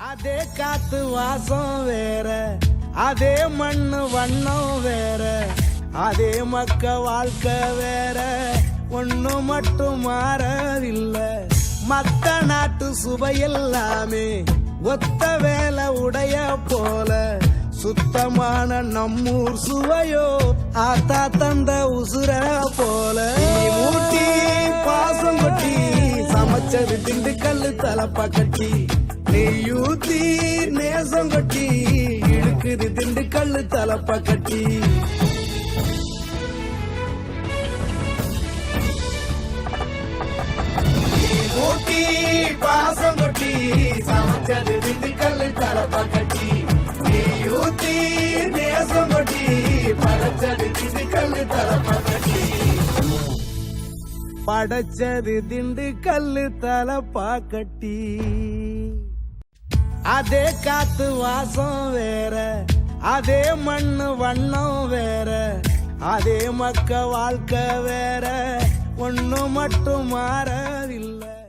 அதே காத்து வாசம் வேற, அதே மண்ணு வண்ணம் வேற, அதே மக்க வாழ்க்கை வேற, ஒண்ணு மட்டும் மாறவில்லை. மத்த நாட்டு சுவையெல்லாமே ஒத்த வேலை உடைய போல, சுத்தமான நம்மூர் சுவையோ ஆத்தா தந்த உசுர போல. ஊட்டி பாசம் கொட்டி சமைச்சது திண்டுக்கல் தலப்பா கட்டி, நெய்யூத்தி நேசம் கொட்டி இழுக்குது திண்டுக்கல் தலப்பா கட்டி. ஊட்டி பாசம் கொட்டி சமைச்சது திண்டுக்கல் தலப்பா கட்டி, நெய்யூத்தி நேசம் கொட்டி படைச்சது திண்டுக்கல் தலப்பா கட்டி. படைச்சது திண்டுக்கல் தலப்பா கட்டி. அதே காத்து வாசம் வேற, அதே மண்ணு வண்ணம் வேற, அதே மக்க வாழ்க்கை வேற, ஒண்ணு மட்டும் மாறவில்லை.